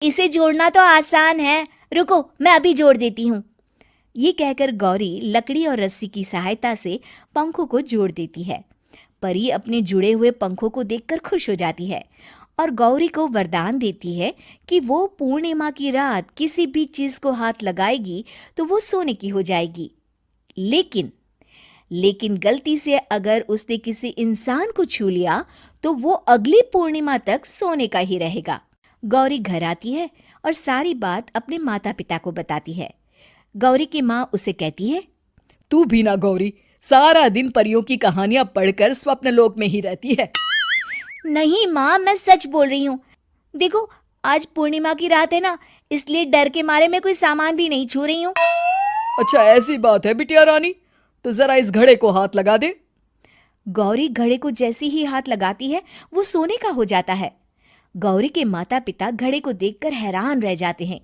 इसे जोड़ना तो आसान है, रुको मैं अभी जोड़ देती हूँ। ये कहकर गौरी लकड़ी और रस्सी की सहायता से पंखों को जोड़ देती है। परी अपने जुड़े हुए पंखों को देखकर खुश हो जाती है और गौरी को वरदान देती है कि वो पूर्णिमा की रात किसी भी चीज को हाथ लगाएगी तो वो सोने की हो जाएगी। लेकिन गलती से अगर उसने किसी इंसान को छू लिया तो वो अगली पूर्णिमा तक सोने का ही रहेगा। गौरी घर आती है और सारी बात अपने माता पिता को बताती है। गौरी की माँ उसे कहती है, तू भी ना गौरी, सारा दिन परियों की कहानियां पढ़कर स्वप्न लोक में ही रहती है। नहीं माँ, मैं सच बोल रही हूँ। देखो आज पूर्णिमा की रात है ना, इसलिए डर के मारे मैं कोई सामान भी नहीं छू रही हूँ। अच्छा ऐसी बात है बिटिया रानी, तो जरा इस घड़े को हाथ लगा दे। गौरी घड़े को जैसे ही हाथ लगाती है वो सोने का हो जाता है। गौरी के माता पिता घड़े को देखकर हैरान रह जाते हैं।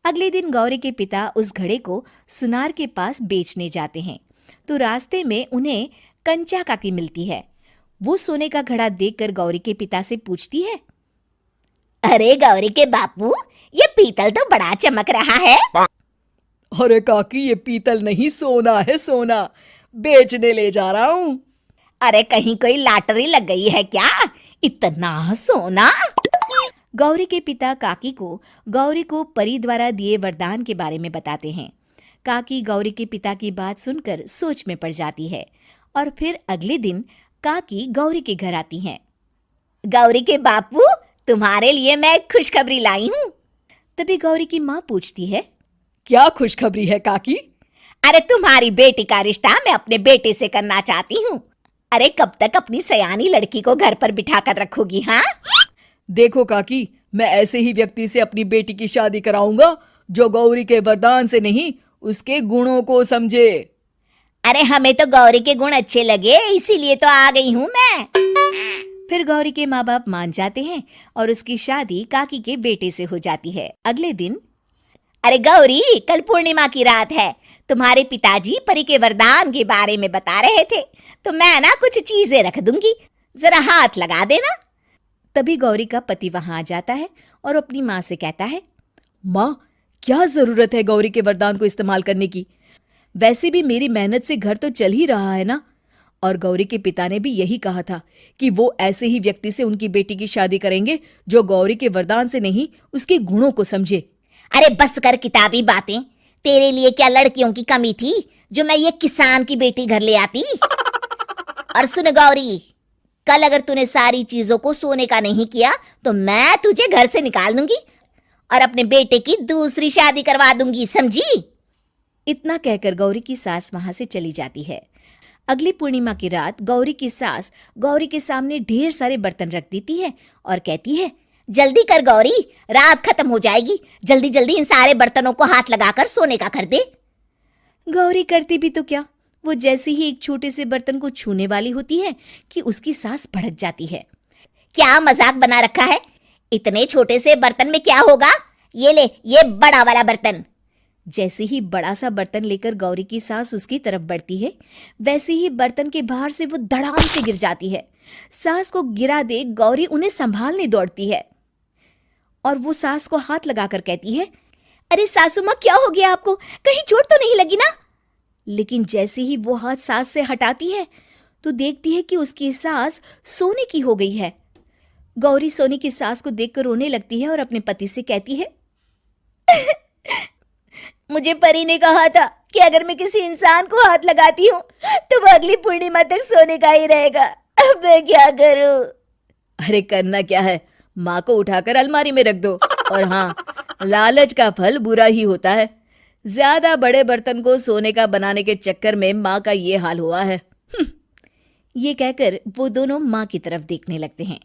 अगले दिन गौरी के पिता उस घड़े को सुनार के पास बेचने जाते हैं तो रास्ते में उन्हें कंचा काकी मिलती है। वो सोने का घड़ा देखकर गौरी के पिता से पूछती है, अरे गौरी के बापू, ये पीतल तो बड़ा चमक रहा है। अरे काकी, ये पीतल नहीं सोना है, सोना बेचने ले जा रहा हूँ। अरे कहीं कोई लॉटरी लग गई है क्या, इतना सोना? गौरी के पिता काकी को गौरी को परी द्वारा दिए वरदान के बारे में बताते हैं। काकी गौरी के पिता की बात सुनकर सोच में पड़ जाती है और फिर अगले दिन काकी गौरी के घर आती हैं। गौरी के बापू, तुम्हारे लिए मैं एक खुशखबरी लाई हूँ। तभी गौरी की माँ पूछती है, क्या खुशखबरी है काकी? अरे तुम्हारी बेटी का रिश्ता मैं अपने बेटे से करना चाहती हूँ। अरे कब तक अपनी सयानी लड़की को घर पर बिठा कर रखोगी? हाँ देखो काकी, मैं ऐसे ही व्यक्ति से अपनी बेटी की शादी कराऊंगा जो गौरी के वरदान से नहीं उसके गुणों को समझे। अरे हमें तो गौरी के गुण अच्छे लगे, इसीलिए तो आ गई हूँ मैं। फिर गौरी के माँ बाप मान जाते हैं और उसकी शादी काकी के बेटे से हो जाती है। अगले दिन, अरे गौरी, कल पूर्णिमा की रात है, तुम्हारे पिताजी परी के वरदान के बारे में बता रहे थे, तो मैं ना कुछ चीजें रख दूंगी, जरा हाथ लगा देना। तभी गौरी का पति वहां आ जाता है और अपनी माँ से कहता है, माँ, क्या जरूरत है गौरी के वरदान को इस्तेमाल करने की? वैसे भी मेरी मेहनत से घर तो चल ही रहा है ना। और गौरी के पिता ने भी यही कहा था कि वो ऐसे ही व्यक्ति से उनकी बेटी की शादी करेंगे जो गौरी के वरदान से नहीं उसके गुणों को समझे। अरे बस कर किताबी बातें, तेरे लिए क्या लड़कियों की कमी थी जो मैं ये किसान की बेटी घर ले आती? और सुन गौरी, कल अगर तूने सारी चीजों को सोने का नहीं किया तो मैं तुझे घर से निकाल दूंगी और अपने बेटे की दूसरी शादी करवा दूंगी, समझी? इतना कहकर गौरी की सास वहां से चली जाती है। अगली पूर्णिमा की रात गौरी की सास गौरी के सामने ढेर सारे बर्तन रख देती है और कहती है, जल्दी कर गौरी, रात खत्म हो जाएगी, जल्दी जल्दी इन सारे बर्तनों को हाथ लगाकर सोने का कर दे। गौरी करती भी तो क्या, वो जैसे ही एक छोटे से बर्तन को छूने वाली होती है कि उसकी सास भड़क जाती है। क्या मजाक बना रखा है, इतने छोटे से बर्तन में क्या होगा, ये ले, ये बड़ा वाला बर्तन। जैसे ही बड़ा सा बर्तन लेकर गौरी की सास उसकी तरफ बढ़ती है, वैसे ही बर्तन के बाहर से वो धड़ाम से गिर जाती है। सास को गिरा देख गौरी उन्हें संभालने दौड़ती है और वो सास को हाथ लगाकर कहती है, अरे सासू माँ, क्या हो गया आपको, कहीं चोट तो नहीं लगी ना? लेकिन जैसे ही वो हाथ सास से हटाती है तो देखती है कि उसकी सास सोने की हो गई है। गौरी सोने की सास को देखकर रोने लगती है और अपने पति से कहती है, मुझे परी ने कहा था कि अगर मैं किसी इंसान को हाथ लगाती हूँ तो वो अगली पूर्णिमा तक सोने का ही रहेगा, अब मैं क्या करूं? अरे करना क्या है, माँ को उठाकर अलमारी में रख दो। और हाँ, लालच का फल बुरा ही होता है। ज्यादा बड़े बर्तन को सोने का बनाने के चक्कर में माँ का ये हाल हुआ है। ये कहकर वो दोनों माँ की तरफ देखने लगते हैं।